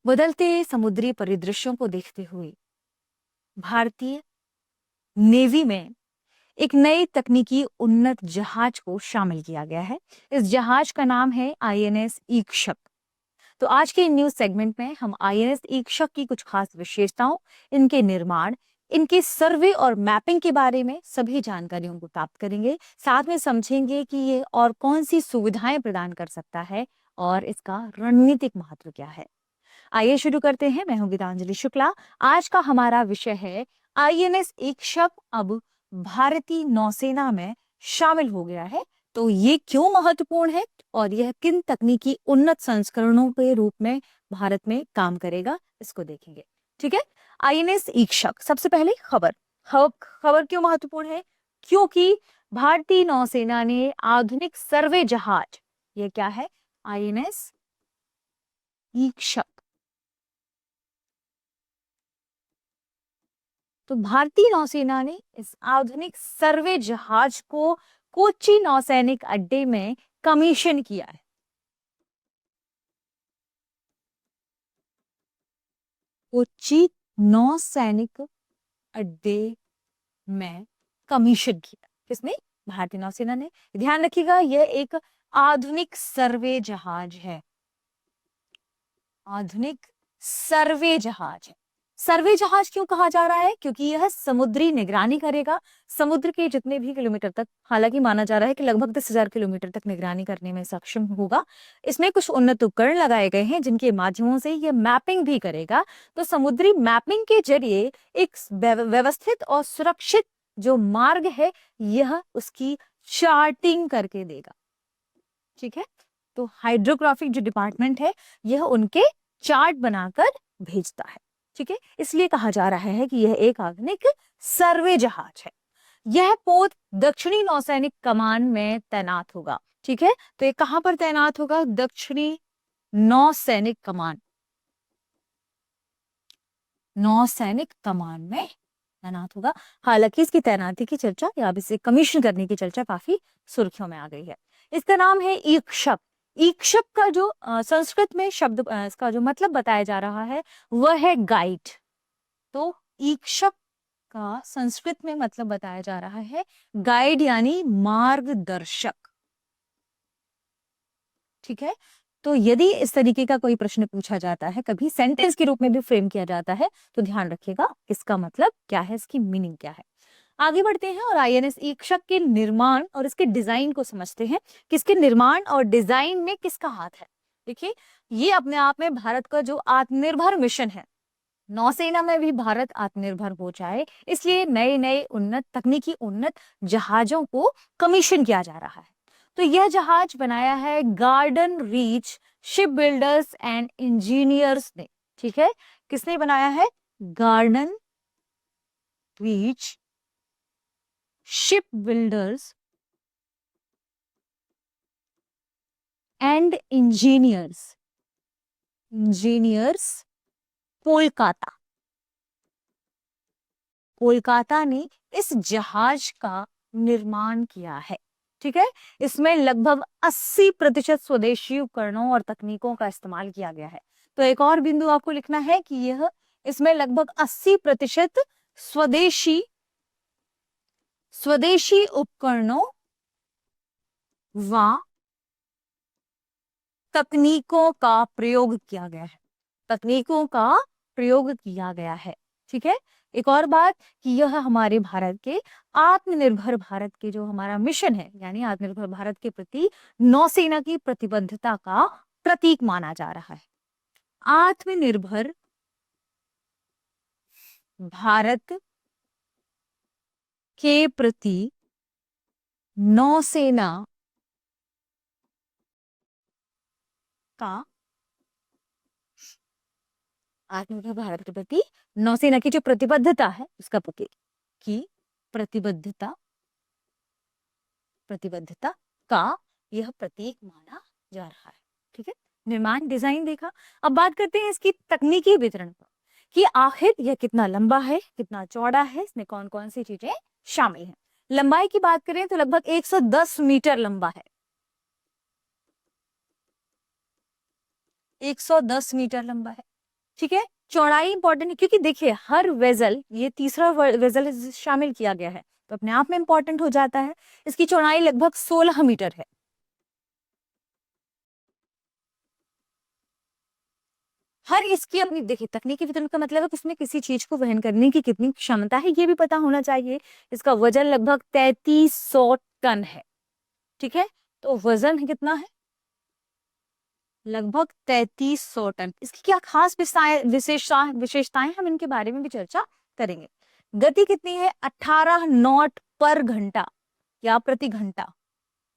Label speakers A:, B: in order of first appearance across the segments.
A: बदलते समुद्री परिदृश्यों को देखते हुए भारतीय नेवी में एक नए तकनीकी उन्नत जहाज को शामिल किया गया है। इस जहाज का नाम है आईएनएस ईक्षक। तो आज के न्यूज सेगमेंट में हम आईएनएस ईक्षक की कुछ खास विशेषताओं, इनके निर्माण, इनके सर्वे और मैपिंग के बारे में सभी जानकारियों को प्राप्त करेंगे। साथ में समझेंगे कि ये और कौन सी सुविधाएं प्रदान कर सकता है और इसका रणनीतिक महत्व क्या है। आइए शुरू करते हैं। मैं हूं गीतांजलि शुक्ला। आज का हमारा विषय है आईएनएस ईक्षक अब भारतीय नौसेना में शामिल हो गया है। तो ये क्यों महत्वपूर्ण है और यह किन तकनीकी उन्नत संस्करणों के रूप में भारत में काम करेगा, इसको देखेंगे। ठीक है। आईएनएस ईक्षक, सबसे पहले खबर क्यों महत्वपूर्ण है? क्योंकि भारतीय नौसेना ने आधुनिक सर्वे जहाज, ये क्या है? आईएनएस ईक्षक। तो भारतीय नौसेना ने इस आधुनिक सर्वे जहाज को कोच्चि नौसैनिक अड्डे में कमीशन किया है। कोच्चि नौसैनिक अड्डे में कमीशन किया। किसने? भारतीय नौसेना ने। ध्यान रखिएगा, यह एक आधुनिक सर्वे जहाज है। आधुनिक सर्वे जहाज है। सर्वे जहाज क्यों कहा जा रहा है? क्योंकि यह समुद्री निगरानी करेगा। समुद्र के जितने भी किलोमीटर तक, हालांकि माना जा रहा है कि लगभग 10,000 किलोमीटर तक निगरानी करने में सक्षम होगा। इसमें कुछ उन्नत उपकरण लगाए गए हैं जिनके माध्यमों से यह मैपिंग भी करेगा। तो समुद्री मैपिंग के जरिए एक व्यवस्थित और सुरक्षित जो मार्ग है, यह उसकी चार्टिंग करके देगा। ठीक है। तो हाइड्रोग्राफिक जो डिपार्टमेंट है, यह उनके चार्ट बनाकर भेजता है। ठीक है। इसलिए कहा जा रहा है कि यह एक आधुनिक सर्वे जहाज है। यह पोत दक्षिणी नौसैनिक कमान में तैनात होगा। ठीक है। तो ये कहां पर तैनात होगा? दक्षिणी नौसैनिक कमान, नौसैनिक कमान में तैनात होगा। हालांकि इसकी तैनाती की चर्चा या इसे कमीशन करने की चर्चा काफी सुर्खियों में आ गई है। इसका नाम है ईक्षक। ईक्षक का जो संस्कृत में शब्द, इसका जो मतलब बताया जा रहा है वह है गाइड। तो ईक्षक का संस्कृत में मतलब बताया जा रहा है गाइड, यानी मार्गदर्शक। ठीक है। तो यदि इस तरीके का कोई प्रश्न पूछा जाता है, कभी सेंटेंस के रूप में भी फ्रेम किया जाता है, तो ध्यान रखिएगा इसका मतलब क्या है, इसकी मीनिंग क्या है। आगे बढ़ते हैं और आईएनएस ईक्षक के निर्माण और इसके डिजाइन को समझते हैं। किसके निर्माण और डिजाइन में किसका हाथ है? देखिए, ये अपने आप में भारत का जो आत्मनिर्भर मिशन है, नौसेना में भी भारत आत्मनिर्भर हो जाए, इसलिए नए नए उन्नत तकनीकी उन्नत जहाजों को कमीशन किया जा रहा है। तो यह जहाज बनाया है garden Reach Ship Builders and engineers ने। ठीक है। किसने बनाया है? Garden Reach Ship Builders and engineers Kolkata. Kolkata ने इस जहाज का निर्माण किया है। ठीक है। इसमें लगभग 80% स्वदेशी उपकरणों और तकनीकों का इस्तेमाल किया गया है। तो एक और बिंदु आपको लिखना है कि यह इसमें लगभग 80% स्वदेशी स्वदेशी उपकरणों व तकनीकों का प्रयोग किया गया है। तकनीकों का प्रयोग किया गया है। ठीक है। एक और बात कि यह हमारे भारत के आत्मनिर्भर भारत के जो हमारा मिशन है, यानी आत्मनिर्भर भारत के प्रति नौसेना की प्रतिबद्धता का प्रतीक माना जा रहा है। आत्मनिर्भर भारत के प्रति नौसेना का, आत्मनिर्भर भारत के प्रति नौसेना की जो प्रतिबद्धता है उसका प्रतीक की प्रतिबद्धता प्रतिबद्धता का यह प्रतीक माना जा रहा है। ठीक है। निर्माण डिजाइन देखा। अब बात करते हैं इसकी तकनीकी वितरण पर कि आखिर यह कितना लंबा है, कितना चौड़ा है, इसमें कौन कौन सी चीजें शामिल हैं। लंबाई की बात करें तो लगभग 110 मीटर लंबा है। 110 मीटर लंबा है। ठीक है, चौड़ाई इंपॉर्टेंट है क्योंकि देखिए हर वेजल, ये तीसरा वेजल शामिल किया गया है तो अपने आप में इंपॉर्टेंट हो जाता है। इसकी चौड़ाई लगभग 16 मीटर है। हर इसकी अपनी देखिए तकनीकी वितरण का मतलब है कि उसमें किसी चीज को वहन करने की कितनी क्षमता है ये भी पता होना चाहिए। इसका वजन लगभग 3300 टन है। ठीक है, तो वजन कितना है, लगभग 3300 टन। इसकी क्या खास विशेषताएं हम इनके बारे में भी चर्चा करेंगे। गति कितनी है, 18 नॉट पर घंटा या प्रति घंटा,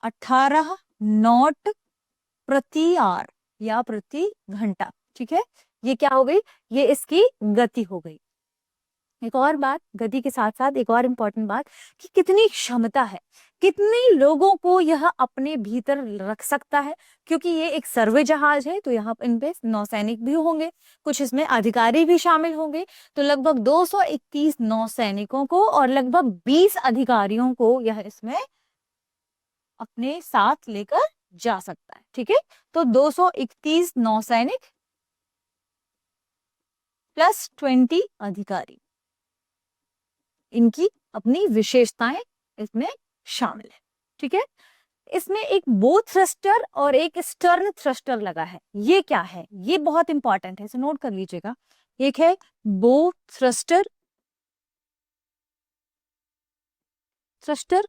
A: 18 नॉट प्रति आवर या प्रति घंटा। ठीक है, ये क्या हो गई, ये इसकी गति हो गई। एक और बात, गति के साथ साथ एक और इंपॉर्टेंट बात कि कितनी क्षमता है, कितने लोगों को यह अपने भीतर रख सकता है, क्योंकि ये एक सर्वे जहाज है तो यहाँ इन पे नौसैनिक भी होंगे, कुछ इसमें अधिकारी भी शामिल होंगे। तो लगभग 231 नौसैनिकों को और लगभग 20 अधिकारियों को यह इसमें अपने साथ लेकर जा सकता है। ठीक है, तो 231 नौसैनिक प्लस 20 अधिकारी, इनकी अपनी विशेषताएं इसमें शामिल है। ठीक है, इसमें एक बो थ्रस्टर और एक स्टर्न थ्रस्टर लगा है। ये क्या है, ये बहुत इंपॉर्टेंट है, इसे नोट कर लीजिएगा। एक है बो थ्रस्टर, थ्रस्टर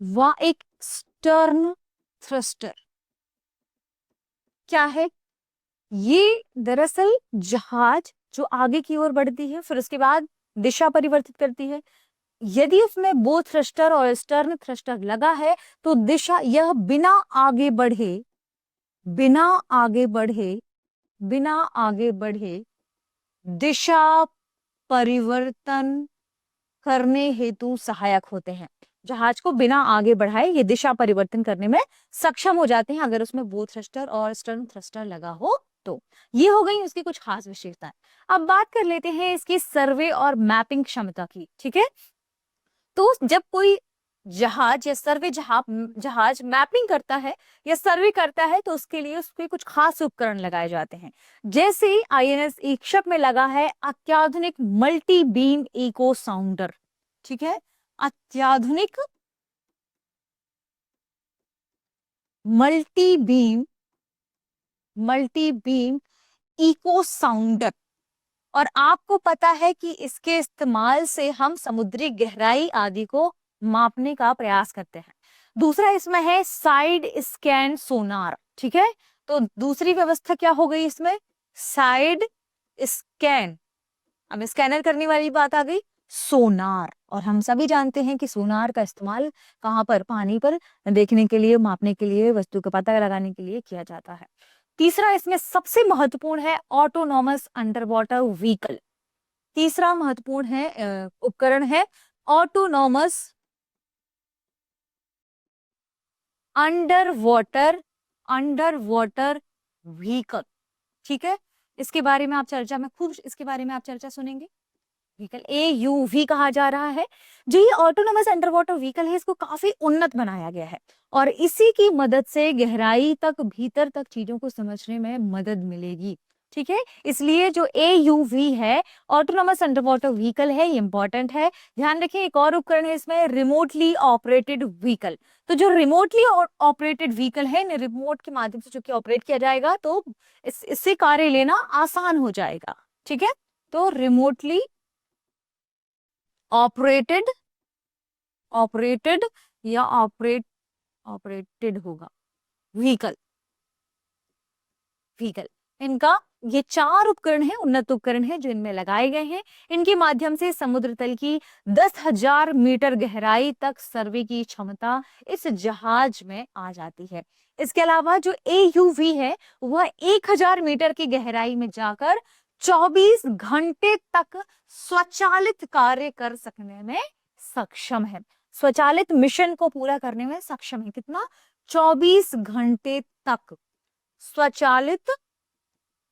A: व एक स्टर्न थ्रस्टर। क्या है, ये दरअसल जहाज जो आगे की ओर बढ़ती है फिर उसके बाद दिशा परिवर्तित करती है। यदि उसमें बो थ्रस्टर और स्टर्न थ्रस्टर लगा है तो दिशा, यह बिना आगे बढ़े, बिना आगे बढ़े, बिना आगे बढ़े दिशा परिवर्तन करने हेतु सहायक होते हैं। जहाज को बिना आगे बढ़ाए ये दिशा परिवर्तन करने में सक्षम हो जाते हैं अगर उसमें बो थ्रस्टर और स्टर्न थ्रस्टर लगा हो तो। ये हो गई उसकी कुछ खास विशेषताएं। अब बात कर लेते हैं इसकी सर्वे और मैपिंग क्षमता की। ठीक है, तो जब कोई जहाज या सर्वे जहाज मैपिंग करता है या सर्वे करता है तो उसके लिए उसके कुछ खास उपकरण लगाए जाते हैं। जैसे आईएनएस इक्षक में लगा है अत्याधुनिक मल्टी बीम इको साउंडर। ठीक है, अत्याधुनिक multi beam, multi beam echo sounder. और आपको पता है कि इसके इस्तेमाल से हम समुद्री गहराई आदि को मापने का प्रयास करते हैं। दूसरा इसमें है साइड स्कैन सोनार। ठीक है, तो दूसरी व्यवस्था क्या हो गई इसमें, साइड स्कैन। अब स्कैनर करने वाली बात आ गई, सोनार। और हम सभी जानते हैं कि सोनार का इस्तेमाल कहां पर, पानी पर देखने के लिए, मापने के लिए, वस्तु का पता लगाने के लिए किया जाता है। तीसरा इसमें सबसे महत्वपूर्ण है ऑटोनॉमस अंडर वाटर व्हीकल। तीसरा महत्वपूर्ण है उपकरण है ऑटोनॉमस अंडर वाटर व्हीकल। ठीक है, इसके बारे में आप चर्चा में खूब, इसके बारे में आप चर्चा सुनेंगे। व्हीकल AUV कहा जा रहा है। जो ये ऑटोनोमस अंडर वाटर व्हीकल है इसको काफी उन्नत बनाया गया है और इसी की मदद से गहराई तक, भीतर तक चीजों को समझने में मदद मिलेगी। ठीक है, इसलिए जो AUV है, ऑटोनोमस अंडर वाटर व्हीकल है, ये इंपॉर्टेंट है। ध्यान रखें एक और उपकरण है इसमें, रिमोटली ऑपरेटेड व्हीकल। तो जो रिमोटली ऑपरेटेड व्हीकल है, रिमोट के माध्यम से चूंकि ऑपरेट किया जाएगा तो इससे कार्य लेना आसान हो जाएगा। ठीक है, तो रिमोटली ऑपरेटेड, ऑपरेटेड या ऑपरेटेड होगा व्हीकल, व्हीकल। इनका ये चार उपकरण है, उन्नत उपकरण है जो इनमें लगाए गए हैं। इनके माध्यम से समुद्र तल की 10,000 मीटर गहराई तक सर्वे की क्षमता इस जहाज में आ जाती है। इसके अलावा जो AUV है वह 1,000 मीटर की गहराई में जाकर 24 घंटे तक स्वचालित कार्य कर सकने में सक्षम है। स्वचालित मिशन को पूरा करने में सक्षम है। कितना, 24 घंटे तक स्वचालित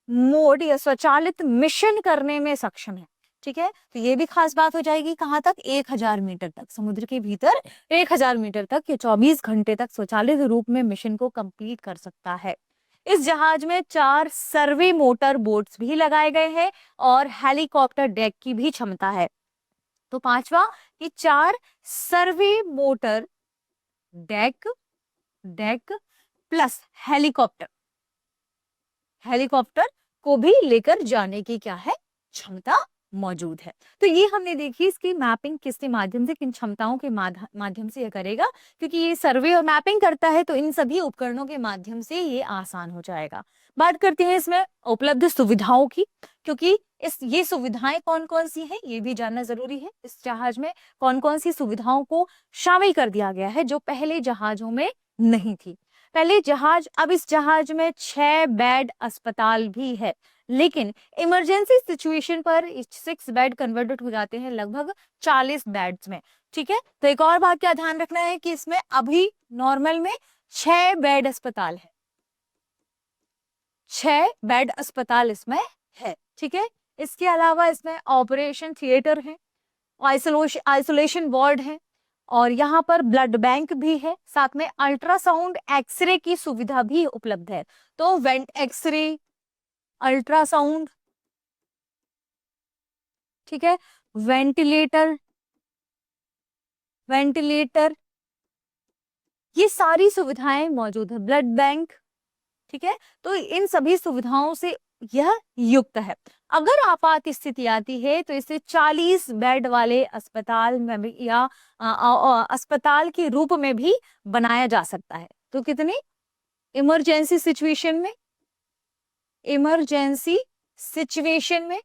A: मोड या स्वचालित मिशन करने में सक्षम है। ठीक है, तो ये भी खास बात हो जाएगी। कहां तक, 1,000 मीटर तक, समुद्र के भीतर 1,000 मीटर तक ये 24 घंटे तक स्वचालित रूप में मिशन को कंप्लीट कर सकता है। इस जहाज में 4 सर्वे मोटर बोट्स भी लगाए गए हैं और हेलीकॉप्टर डेक की भी क्षमता है। तो पांचवा कि 4 सर्वे motor deck deck plus helicopter helicopter को भी लेकर जाने की क्या है, क्षमता मौजूद है। तो ये हमने देखी इसकी मैपिंग किसके माध्यम से, किन क्षमताओं के माध्यम से ये करेगा, क्योंकि ये सर्वे और मैपिंग करता है तो इन सभी उपकरणों के माध्यम से ये आसान हो जाएगा। बात करते हैं इसमें उपलब्ध सुविधाओं की, क्योंकि ये सुविधाएं कौन कौन सी हैं ये भी जानना जरूरी है। इस जहाज में कौन कौन सी सुविधाओं को शामिल कर दिया गया है जो पहले जहाजों में नहीं थी। पहले जहाज, अब इस जहाज में 6 बेड अस्पताल भी है, लेकिन इमरजेंसी सिचुएशन पर 6 बेड कन्वर्टेड हो जाते हैं लगभग 40 बेड्स में। ठीक है, तो एक और बात क्या ध्यान रखना है कि इसमें अभी नॉर्मल में 6 बेड अस्पताल है, 6 बेड अस्पताल इसमें है। ठीक है, इसके अलावा इसमें ऑपरेशन थिएटर है, आइसोलेशन वार्ड है और यहाँ पर ब्लड बैंक भी है, साथ में अल्ट्रासाउंड एक्सरे की सुविधा भी उपलब्ध है। तो वेंट एक्सरे, अल्ट्रासाउंड, ठीक है, वेंटिलेटर वेंटिलेटर ये सारी सुविधाएं मौजूद है, ब्लड बैंक। ठीक है, तो इन सभी सुविधाओं से यह युक्त है। अगर आपात स्थिति आती है तो इसे 40 बेड वाले अस्पताल में भी या अस्पताल के रूप में भी बनाया जा सकता है। तो कितनी इमरजेंसी सिचुएशन में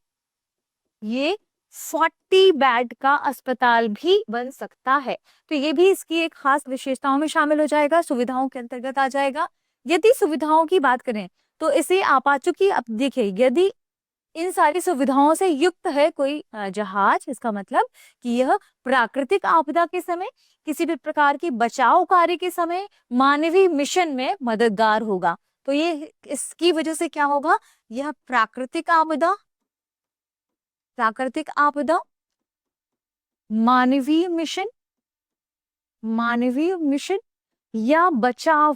A: ये 40 बेड का अस्पताल भी बन सकता है। तो ये भी इसकी एक खास विशेषताओं में शामिल हो जाएगा, सुविधाओं के अंतर्गत आ जाएगा। यदि सुविधाओं की बात करें तो इसे आपात, चूंकि अब देखिए यदि इन सारी सुविधाओं से युक्त है कोई जहाज, इसका मतलब कि यह प्राकृतिक आपदा के समय, किसी भी प्रकार की बचाव कार्य के समय, मानवीय मिशन में मददगार होगा। तो ये इसकी वजह से क्या होगा, यह प्राकृतिक आपदा, मानवीय मिशन या बचाव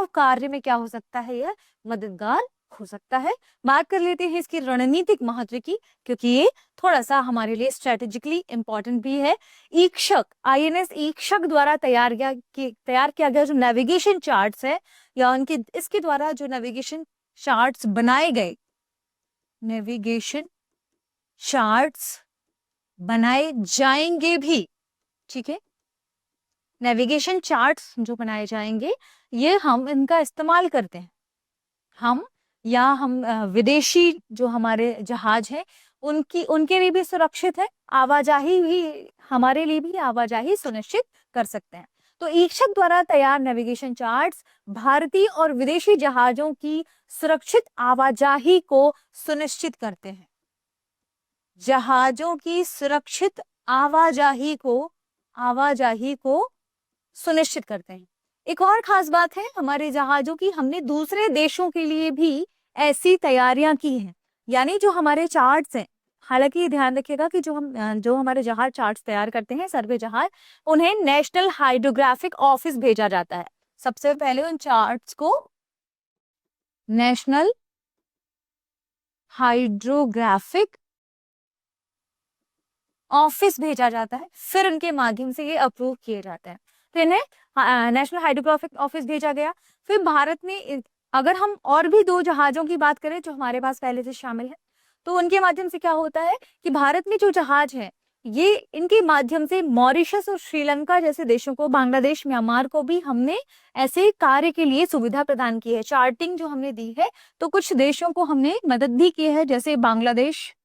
A: कार्य में क्या हो सकता है, यह मददगार हो सकता है। बात कर लेते हैं इसकी रणनीतिक महत्व की, क्योंकि ये थोड़ा सा हमारे लिए स्ट्रेटेजिकली इंपॉर्टेंट भी है। ईक्षक, आईएनएस ईक्षक द्वारा तैयार किया गया जो नेविगेशन चार्ट्स है, या उनके इसके द्वारा जो नेविगेशन चार्ट्स बनाए गए, नेविगेशन चार्ट्स बनाए जाएंगे भी। ठीक है, नेविगेशन चार्ट्स जो बनाए जाएंगे ये हम इनका इस्तेमाल करते हैं, हम विदेशी जो हमारे जहाज हैं उनके लिए भी सुरक्षित है, आवाजाही भी, हमारे लिए भी आवाजाही सुनिश्चित कर सकते हैं। तो ईक्षक द्वारा तैयार नेविगेशन चार्ट्स भारतीय और विदेशी जहाजों की सुरक्षित आवाजाही को सुनिश्चित करते हैं, जहाजों की सुरक्षित आवाजाही को सुनिश्चित करते हैं। एक और खास बात है हमारे जहाजों की, हमने दूसरे देशों के लिए भी ऐसी तैयारियां की हैं, यानी जो हमारे चार्ट्स हैं, हालांकि ध्यान रखिएगा कि जो हमारे जहाज चार्ट्स तैयार करते हैं, सर्वे जहाज, उन्हें नेशनल हाइड्रोग्राफिक ऑफिस भेजा जाता है। सबसे पहले उन चार्ट्स को नेशनल हाइड्रोग्राफिक ऑफिस भेजा जाता है, फिर उनके माध्यम से ये अप्रूव किए जाते हैं। तो इन्हें नेशनल हाइड्रोग्राफिक ऑफिस भेजा गया। फिर भारत में अगर हम और भी 2 जहाजों की बात करें जो हमारे पास पहले से शामिल है, तो उनके माध्यम से क्या होता है कि भारत में जो जहाज है ये इनके माध्यम से मॉरिशस और श्रीलंका जैसे देशों को, बांग्लादेश, म्यांमार को भी हमने ऐसे कार्य के लिए सुविधा प्रदान की है, चार्टिंग जो हमने दी है। तो कुछ देशों को हमने मदद भी की है, जैसे बांग्लादेश,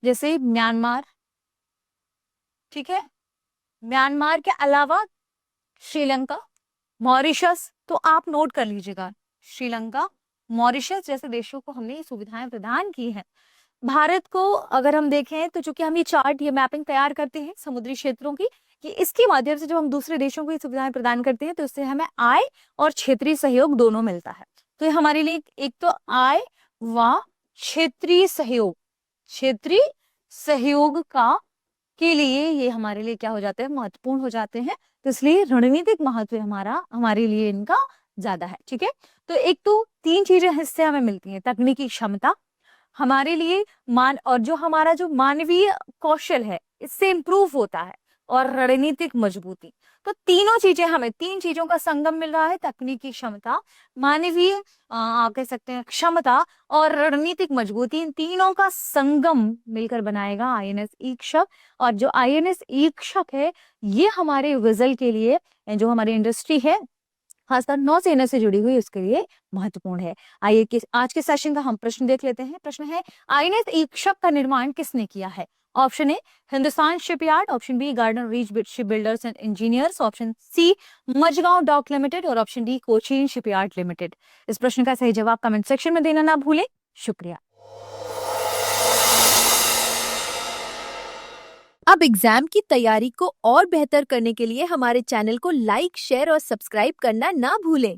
A: जैसे म्यांमार। ठीक है, म्यांमार के अलावा श्रीलंका, मॉरिशस, तो आप नोट कर लीजिएगा, श्रीलंका, मॉरिशस जैसे देशों को हमने ये सुविधाएं प्रदान की हैं। भारत को अगर हम देखें तो चूंकि हम ये चार्ट, ये मैपिंग तैयार करते हैं समुद्री क्षेत्रों की, कि इसके माध्यम से जब हम दूसरे देशों को ये सुविधाएं प्रदान करते हैं तो इससे हमें आय और क्षेत्रीय सहयोग दोनों मिलता है। तो ये हमारे लिए एक तो आय व क्षेत्रीय सहयोग का के लिए ये हमारे लिए क्या हो जाते हैं, महत्वपूर्ण हो जाते हैं। तो इसलिए रणनीतिक महत्व हमारे लिए इनका ज्यादा है। ठीक है, तो एक तो 3 चीजें इससे हमें मिलती हैं, तकनीकी क्षमता हमारे लिए और जो हमारा जो मानवीय कौशल है इससे इम्प्रूव होता है, और रणनीतिक मजबूती। तो तीनों चीजें हमें, 3 चीजों का संगम मिल रहा है, तकनीकी क्षमता, मानवीय आप कह सकते हैं क्षमता, और रणनीतिक मजबूती। इन तीनों का संगम मिलकर बनाएगा आईएनएस ईक्षक। और जो आईएनएस ईक्षक है ये हमारे विजल के लिए, जो हमारी इंडस्ट्री है खासकर नौसेना से जुड़ी हुई, उसके लिए महत्वपूर्ण है। आइए आज के सेशन का हम प्रश्न देख लेते हैं। प्रश्न है, आईएनएस ईक्षक का निर्माण किसने किया है? Option A Hindustan Shipyard, option B Garden Reach Ship Builders and Engineers, option C Mazagon Dock Limited, और option D Cochin Shipyard Limited. इस प्रश्न का सही जवाब कमेंट सेक्शन में देना ना भूलें। शुक्रिया।
B: अब एग्जाम की तैयारी को और बेहतर करने के लिए हमारे चैनल को लाइक, शेयर और सब्सक्राइब करना ना भूलें।